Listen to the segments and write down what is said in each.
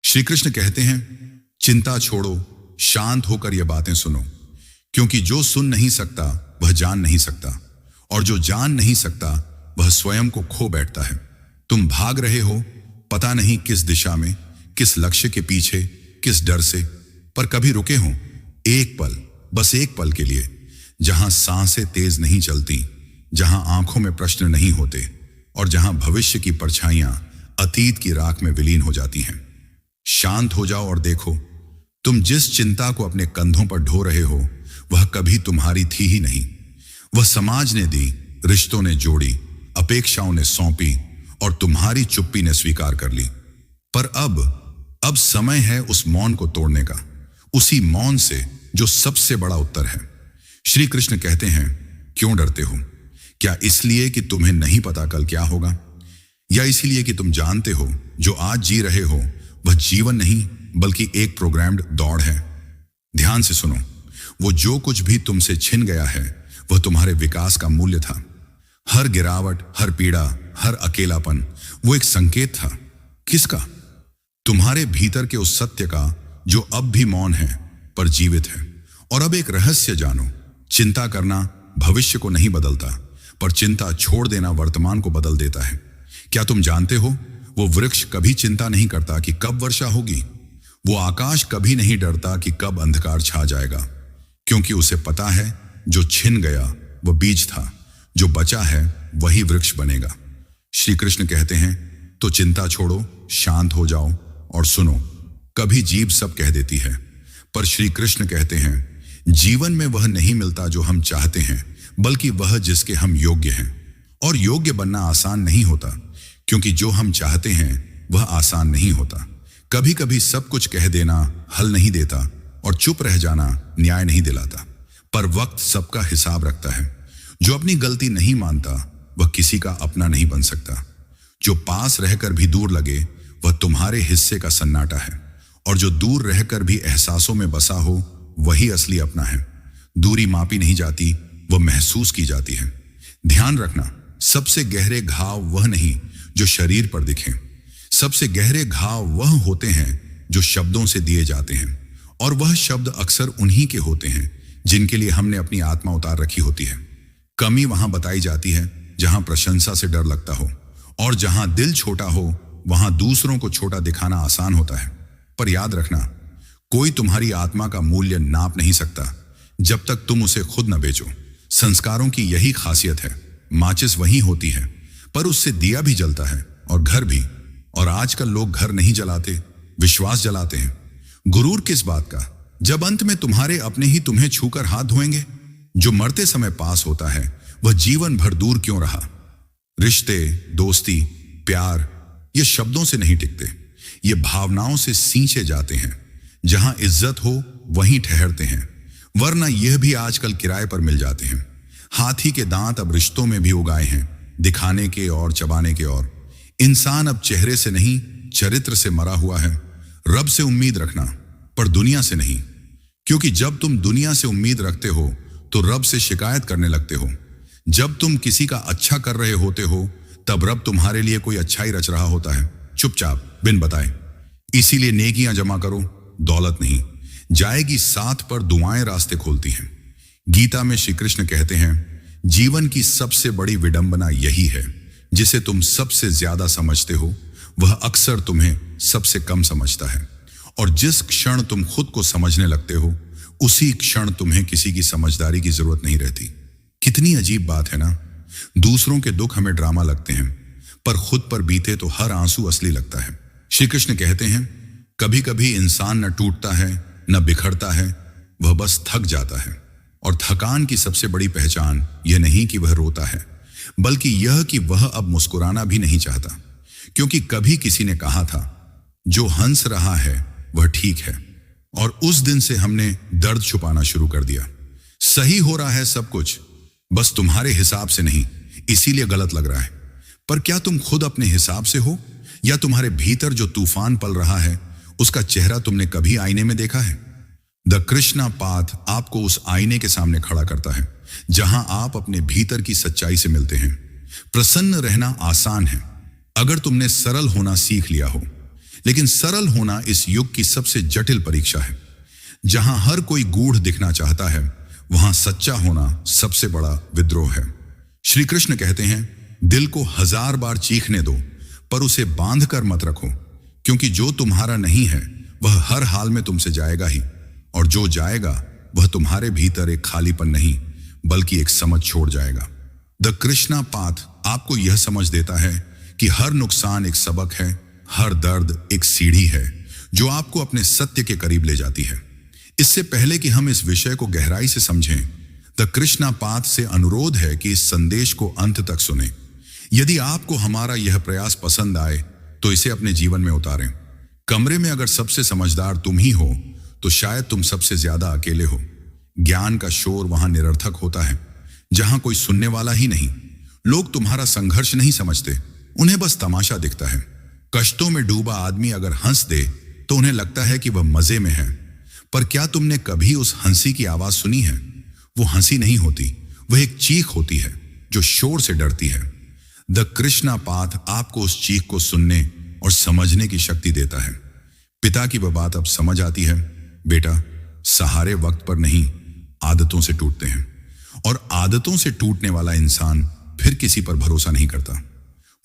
श्री कृष्ण कहते हैं, चिंता छोड़ो, शांत होकर यह बातें सुनो, क्योंकि जो सुन नहीं सकता वह जान नहीं सकता, और जो जान नहीं सकता वह स्वयं को खो बैठता है। तुम भाग रहे हो पता नहीं किस दिशा में, किस लक्ष्य के पीछे, किस डर से, पर कभी रुके हो एक पल, बस एक पल के लिए, जहां सांसें तेज नहीं चलती, जहां आंखों में प्रश्न नहीं होते, और जहां भविष्य की परछाइयां अतीत की राख में विलीन हो जाती हैं। शांत हो जाओ और देखो, तुम जिस चिंता को अपने कंधों पर ढो रहे हो वह कभी तुम्हारी थी ही नहीं। वह समाज ने दी, रिश्तों ने जोड़ी, अपेक्षाओं ने सौंपी, और तुम्हारी चुप्पी ने स्वीकार कर ली। पर अब समय है उस मौन को तोड़ने का, उसी मौन से जो सबसे बड़ा उत्तर है। श्री कृष्ण कहते हैं, क्यों डरते हो? क्या इसलिए कि तुम्हें नहीं पता कल क्या होगा, या इसलिए कि तुम जानते हो जो आज जी रहे हो वह जीवन नहीं बल्कि एक प्रोग्राम्ड दौड़ है? ध्यान से सुनो, वो जो कुछ भी तुमसे छिन गया है वह तुम्हारे विकास का मूल्य था। हर गिरावट, हर पीड़ा, हर अकेलापन वो एक संकेत था। किसका? तुम्हारे भीतर के उस सत्य का जो अब भी मौन है पर जीवित है। और अब एक रहस्य जानो, चिंता करना भविष्य को नहीं बदलता, पर चिंता छोड़ देना वर्तमान को बदल देता है। क्या तुम जानते हो, वो वृक्ष कभी चिंता नहीं करता कि कब वर्षा होगी, वो आकाश कभी नहीं डरता कि कब अंधकार छा जाएगा, क्योंकि उसे पता है जो छिन गया वह बीज था, जो बचा है वही वृक्ष बनेगा। श्री कृष्ण कहते हैं, तो चिंता छोड़ो, शांत हो जाओ और सुनो। कभी जीभ सब कह देती है, पर श्री कृष्ण कहते हैं, जीवन में वह नहीं मिलता जो हम चाहते हैं, बल्कि वह जिसके हम योग्य हैं। और योग्य बनना आसान नहीं होता, क्योंकि जो हम चाहते हैं वह आसान नहीं होता। कभी कभी सब कुछ कह देना हल नहीं देता, और चुप रह जाना न्याय नहीं दिलाता, पर वक्त सबका हिसाब रखता है। जो अपनी गलती नहीं मानता वह किसी का अपना नहीं बन सकता। जो पास रहकर भी दूर लगे वह तुम्हारे हिस्से का सन्नाटा है, और जो दूर रहकर भी एहसासों में बसा हो वही असली अपना है। दूरी मापी नहीं जाती, वह महसूस की जाती है। ध्यान रखना, सबसे गहरे घाव वह नहीं जो शरीर पर दिखें, सबसे गहरे घाव वह होते हैं जो शब्दों से दिए जाते हैं, और वह शब्द अक्सर उन्हीं के होते हैं जिनके लिए हमने अपनी आत्मा उतार रखी होती है। कमी वहां बताई जाती है जहां प्रशंसा से डर लगता हो, और जहां दिल छोटा हो वहां दूसरों को छोटा दिखाना आसान होता है। पर याद रखना, कोई तुम्हारी आत्मा का मूल्य नाप नहीं सकता जब तक तुम उसे खुद न बेचो। संस्कारों की यही खासियत है, माचिस वही होती है पर उससे दिया भी जलता है, और घर भी। और आजकल लोग घर नहीं जलाते, विश्वास जलाते हैं। गुरूर किस बात का, जब अंत में तुम्हारे अपने ही तुम्हें छूकर हाथ धोएंगे। जो मरते समय पास होता है वह जीवन भर दूर क्यों रहा? रिश्ते, दोस्ती, प्यार ये शब्दों से नहीं टिकते, ये भावनाओं से सींचे जाते हैं। जहां इज्जत हो वहीं ठहरते हैं, वरना यह भी आजकल किराए पर मिल जाते हैं। हाथी के दांत अब रिश्तों में भी उगाए हैं, दिखाने के और चबाने के। और इंसान अब चेहरे से नहीं चरित्र से मरा हुआ है। रब से उम्मीद रखना, पर दुनिया से नहीं, क्योंकि जब तुम दुनिया से उम्मीद रखते हो तो रब से शिकायत करने लगते हो। जब तुम किसी का अच्छा कर रहे होते हो तब रब तुम्हारे लिए कोई अच्छाई रच रहा होता है, चुपचाप बिन बताए। इसीलिए नेकियां जमा करो, दौलत नहीं। जाएगी साथ पर दुआएं रास्ते खोलती हैं। गीता में श्री कृष्ण कहते हैं, जीवन की सबसे बड़ी विडंबना यही है, जिसे तुम सबसे ज्यादा समझते हो वह अक्सर तुम्हें सबसे कम समझता है। और जिस क्षण तुम खुद को समझने लगते हो उसी क्षण तुम्हें किसी की समझदारी की जरूरत नहीं रहती। कितनी अजीब बात है ना। दूसरों के दुख हमें ड्रामा लगते हैं, पर खुद पर बीते तो हर आंसू असली लगता है। श्री कृष्ण कहते हैं, कभी कभी इंसान न टूटता है न बिखरता है, वह बस थक जाता है। और थकान की सबसे बड़ी पहचान यह नहीं कि वह रोता है, बल्कि यह कि वह अब मुस्कुराना भी नहीं चाहता। क्योंकि कभी किसी ने कहा था, जो हंस रहा है वह ठीक है, और उस दिन से हमने दर्द छुपाना शुरू कर दिया। सही हो रहा है सब कुछ, बस तुम्हारे हिसाब से नहीं, इसीलिए गलत लग रहा है। पर क्या तुम खुद अपने हिसाब से हो, या तुम्हारे भीतर जो तूफान पल रहा है उसका चेहरा तुमने कभी आईने में देखा है? द कृष्णा पाथ आपको उस आईने के सामने खड़ा करता है जहां आप अपने भीतर की सच्चाई से मिलते हैं। प्रसन्न रहना आसान है अगर तुमने सरल होना सीख लिया हो, लेकिन सरल होना इस युग की सबसे जटिल परीक्षा है। जहां हर कोई गूढ़ दिखना चाहता है, वहां सच्चा होना सबसे बड़ा विद्रोह है। श्री कृष्ण कहते हैं, दिल को 1000 बार चीखने दो, पर उसे बांध कर मत रखो, क्योंकि जो तुम्हारा नहीं है वह हर हाल में तुमसे जाएगा ही, और जो जाएगा वह तुम्हारे भीतर एक खालीपन नहीं बल्कि एक समझ छोड़ जाएगा। द कृष्णा पाथ आपको यह समझ देता है कि हर नुकसान एक सबक है, हर दर्द एक सीढ़ी है जो आपको अपने सत्य के करीब ले जाती है। इससे पहले कि हम इस विषय को गहराई से समझें, द कृष्णा पाथ से अनुरोध है कि इस संदेश को अंत तक सुने। यदि आपको हमारा यह प्रयास पसंद आए तो इसे अपने जीवन में उतारें। कमरे में अगर सबसे समझदार तुम ही हो तो शायद तुम सबसे ज्यादा अकेले हो। ज्ञान का शोर वहां निरर्थक होता है, जहां कोई सुनने वाला ही नहीं। लोग तुम्हारा संघर्ष नहीं समझते, उन्हें बस तमाशा दिखता है। कष्टों में डूबा आदमी अगर हंस दे तो उन्हें लगता है कि वह मजे में है, पर क्या तुमने कभी उस हंसी की आवाज सुनी है? वो हंसी नहीं होती, वह एक चीख होती है जो शोर से डरती है। द कृष्णा पाथ आपको उस चीख को सुनने और समझने की शक्ति देता है। पिता की वह बात अब समझ आती है, बेटा, सहारे वक्त पर नहीं, आदतों से टूटते हैं, और आदतों से टूटने वाला इंसान फिर किसी पर भरोसा नहीं करता।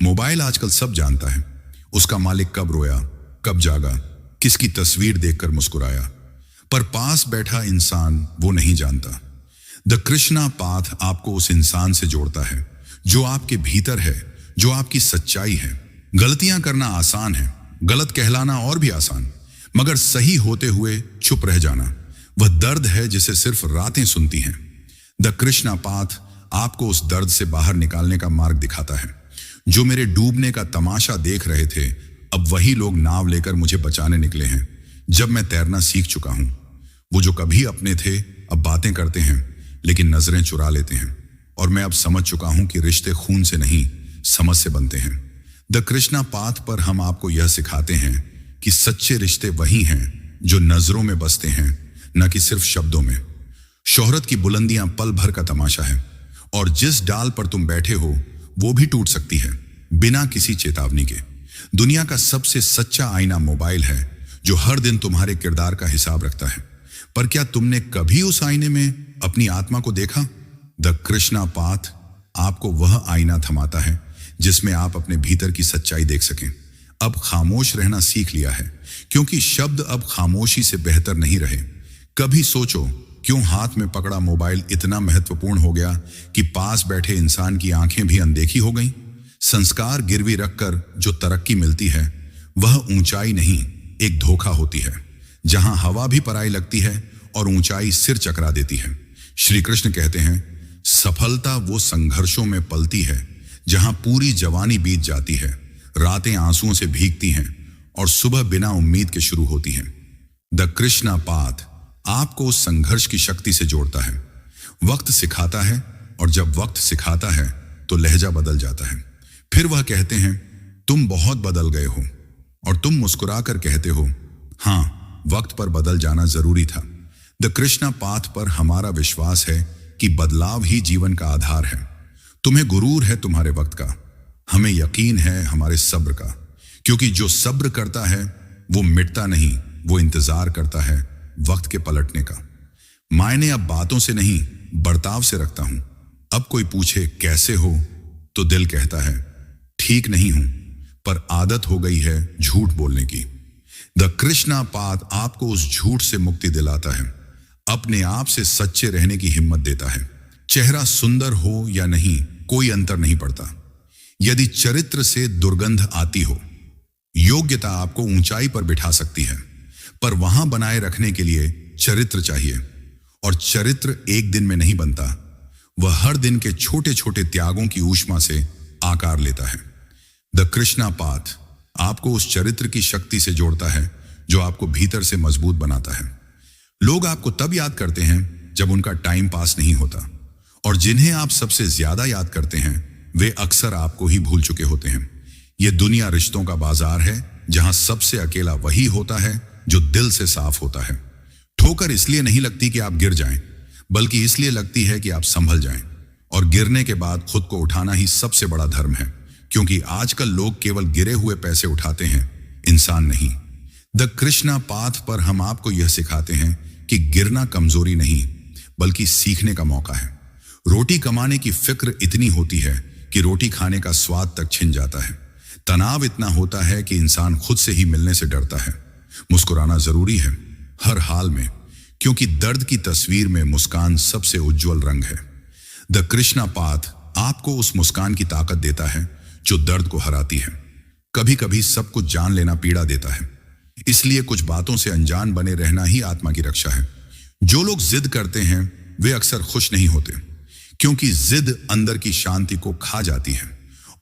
मोबाइल आजकल सब जानता है, उसका मालिक कब रोया, कब जागा, किसकी तस्वीर देखकर मुस्कुराया, पर पास बैठा इंसान वो नहीं जानता। द कृष्णा पाथ आपको उस इंसान से जोड़ता है जो आपके भीतर है, जो आपकी सच्चाई है। गलतियां करना आसान है, गलत कहलाना और भी आसान, मगर सही होते हुए चुप रह जाना वह दर्द है जिसे सिर्फ रातें सुनती हैं। द कृष्णा पाथ आपको उस दर्द से बाहर निकालने का मार्ग दिखाता है। जो मेरे डूबने का तमाशा देख रहे थे, अब वही लोग नाव लेकर मुझे बचाने निकले हैं जब मैं तैरना सीख चुका हूं। वो जो कभी अपने थे अब बातें करते हैं, लेकिन नजरें चुरा लेते हैं, और मैं अब समझ चुका हूं कि रिश्ते खून से नहीं, समझ से बनते हैं। द कृष्णा पाथ पर हम आपको यह सिखाते हैं कि सच्चे रिश्ते वही हैं जो नजरों में बसते हैं, न कि सिर्फ शब्दों में। शोहरत की बुलंदियां पल भर का तमाशा है, और जिस डाल पर तुम बैठे हो वो भी टूट सकती है बिना किसी चेतावनी के। दुनिया का सबसे सच्चा आईना मोबाइल है, जो हर दिन तुम्हारे किरदार का हिसाब रखता है, पर क्या तुमने कभी उस आईने में अपनी आत्मा को देखा? द कृष्णा पाथ आपको वह आईना थमाता है जिसमें आप अपने भीतर की सच्चाई देख सकें। अब खामोश रहना सीख लिया है, क्योंकि शब्द अब खामोशी से बेहतर नहीं रहे। कभी सोचो, क्यों हाथ में पकड़ा मोबाइल इतना महत्वपूर्ण हो गया कि पास बैठे इंसान की आंखें भी अनदेखी हो गईं? संस्कार गिरवी रखकर जो तरक्की मिलती है वह ऊंचाई नहीं, एक धोखा होती है, जहां हवा भी पराई लगती है और ऊंचाई सिर चकरा देती है। श्री कृष्ण कहते हैं, सफलता वो संघर्षों में पलती है जहां पूरी जवानी बीत जाती है, रातें आंसुओं से भीगती हैं और सुबह बिना उम्मीद के शुरू होती हैं। द कृष्णा पाथ आपको उस संघर्ष की शक्ति से जोड़ता है। वक्त सिखाता है, और जब वक्त सिखाता है तो लहजा बदल जाता है। फिर वह कहते हैं, तुम बहुत बदल गए हो, और तुम मुस्कुराकर कहते हो, हाँ, वक्त पर बदल जाना जरूरी था। द कृष्णा पाथ पर हमारा विश्वास है कि बदलाव ही जीवन का आधार है। तुम्हें गुरूर है तुम्हारे वक्त का, हमें यकीन है हमारे सब्र का, क्योंकि जो सब्र करता है वो मिटता नहीं, वो इंतजार करता है वक्त के पलटने का। मायने अब बातों से नहीं, बर्ताव से रखता हूं। अब कोई पूछे कैसे हो तो दिल कहता है, ठीक नहीं हूं, पर आदत हो गई है झूठ बोलने की। द कृष्णा पाथ आपको उस झूठ से मुक्ति दिलाता है, अपने आप से सच्चे रहने की हिम्मत देता है। चेहरा सुंदर हो या नहीं, कोई अंतर नहीं पड़ता। यदि चरित्र से दुर्गंध आती हो, योग्यता आपको ऊंचाई पर बिठा सकती है, पर वहां बनाए रखने के लिए चरित्र चाहिए, और चरित्र एक दिन में नहीं बनता, वह हर दिन के छोटे छोटे त्यागों की ऊष्मा से आकार लेता है। द कृष्णा पाथ आपको उस चरित्र की शक्ति से जोड़ता है जो आपको भीतर से मजबूत बनाता है। लोग आपको तब याद करते हैं जब उनका टाइम पास नहीं होता, और जिन्हें आप सबसे ज्यादा याद करते हैं वे अक्सर आपको ही भूल चुके होते हैं। यह दुनिया रिश्तों का बाजार है, जहां सबसे अकेला वही होता है जो दिल से साफ होता है। ठोकर इसलिए नहीं लगती कि आप गिर जाएं, बल्कि इसलिए लगती है कि आप संभल जाएं, और गिरने के बाद खुद को उठाना ही सबसे बड़ा धर्म है, क्योंकि आजकल लोग केवल गिरे हुए पैसे उठाते हैं, इंसान नहीं। द कृष्णा पाथ पर हम आपको यह सिखाते हैं कि गिरना कमजोरी नहीं बल्कि सीखने का मौका है। रोटी कमाने की फिक्र इतनी होती है कि रोटी खाने का स्वाद तक छिन जाता है। तनाव इतना होता है कि इंसान खुद से ही मिलने से डरता है। मुस्कुराना जरूरी है हर हाल में, क्योंकि दर्द की तस्वीर में मुस्कान सबसे उज्जवल रंग है। द कृष्णा पाथ आपको उस मुस्कान की ताकत देता है जो दर्द को हराती है। कभी कभी सब कुछ जान लेना पीड़ा देता है, इसलिए कुछ बातों से अनजान बने रहना ही आत्मा की रक्षा है। जो लोग जिद करते हैं वे अक्सर खुश नहीं होते, क्योंकि जिद अंदर की शांति को खा जाती है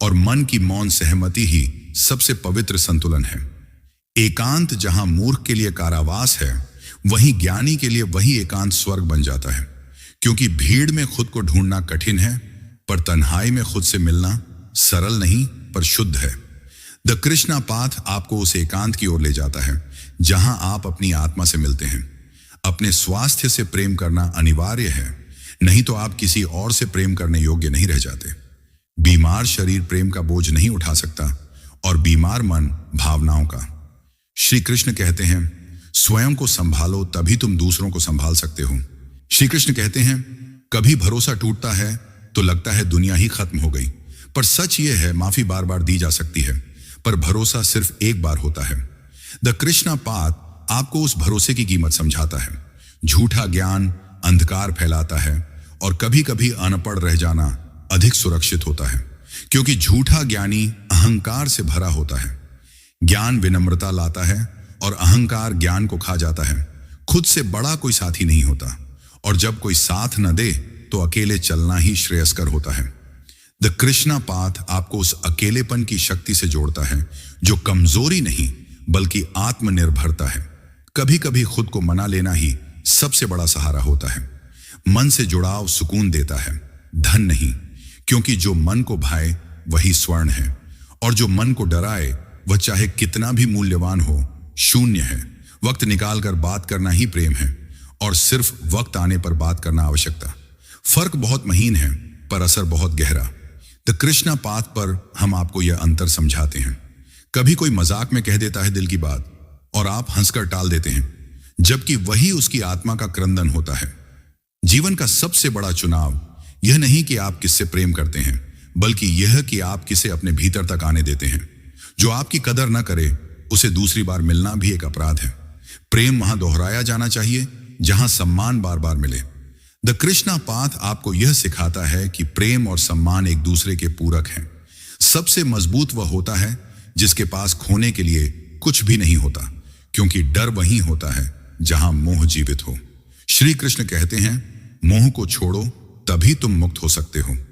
और मन की मौन सहमति ही सबसे पवित्र संतुलन है। एकांत जहां मूर्ख के लिए कारावास है, वहीं ज्ञानी के लिए वही एकांत स्वर्ग बन जाता है। क्योंकि भीड़ में खुद को ढूंढना कठिन है, पर तन्हाई में खुद से मिलना सरल नहीं पर शुद्ध है। द कृष्णा पाथ आपको उस एकांत की ओर ले जाता है जहां आप अपनी आत्मा से मिलते हैं। अपने स्वास्थ्य से प्रेम करना अनिवार्य है, नहीं तो आप किसी और से प्रेम करने योग्य नहीं रह जाते। बीमार शरीर प्रेम का बोझ नहीं उठा सकता और बीमार मन भावनाओं का। श्री कृष्ण कहते हैं, स्वयं को संभालो तभी तुम दूसरों को संभाल सकते हो। श्री कृष्ण कहते हैं, कभी भरोसा टूटता है तो लगता है दुनिया ही खत्म हो गई, पर सच यह है माफी बार बार दी जा सकती है, पर भरोसा सिर्फ एक बार होता है। द कृष्णा पाथ आपको उस भरोसे की कीमत समझाता है। झूठा ज्ञान अंधकार फैलाता है और कभी कभी अनपढ़ रह जाना अधिक सुरक्षित होता है, क्योंकि झूठा ज्ञानी अहंकार से भरा होता है। ज्ञान विनम्रता लाता है और अहंकार ज्ञान को खा जाता है। खुद से बड़ा कोई साथी नहीं होता, और जब कोई साथ न दे तो अकेले चलना ही श्रेयस्कर होता है। द कृष्णा पाथ आपको उस अकेलेपन की शक्ति से जोड़ता है जो कमजोरी नहीं बल्कि आत्मनिर्भरता है। कभी कभी खुद को मना लेना ही सबसे बड़ा सहारा होता है। मन से जुड़ाव सुकून देता है, धन नहीं, क्योंकि जो मन को भाए वही स्वर्ण है, और जो मन को डराए वह चाहे कितना भी मूल्यवान हो शून्य है। वक्त निकालकर बात करना ही प्रेम है, और सिर्फ वक्त आने पर बात करना आवश्यकता। फर्क बहुत महीन है पर असर बहुत गहरा। द कृष्णा पाथ पर हम आपको यह अंतर समझाते हैं। कभी कोई मजाक में कह देता है दिल की बात और आप हंसकर टाल देते हैं, जबकि वही उसकी आत्मा का क्रंदन होता है। जीवन का सबसे बड़ा चुनाव यह नहीं कि आप किससे प्रेम करते हैं, बल्कि यह कि आप किसे अपने भीतर तक आने देते हैं। जो आपकी कदर न करे उसे दूसरी बार मिलना भी एक अपराध है। प्रेम वहां दोहराया जाना चाहिए जहां सम्मान बार बार मिले। द कृष्णा पाथ आपको यह सिखाता है कि प्रेम और सम्मान एक दूसरे के पूरक हैं। सबसे मजबूत वह होता है जिसके पास खोने के लिए कुछ भी नहीं होता, क्योंकि डर वहीं होता है जहां मोह जीवित हो। श्री कृष्ण कहते हैं, मोह को छोड़ो तभी तुम मुक्त हो सकते हो।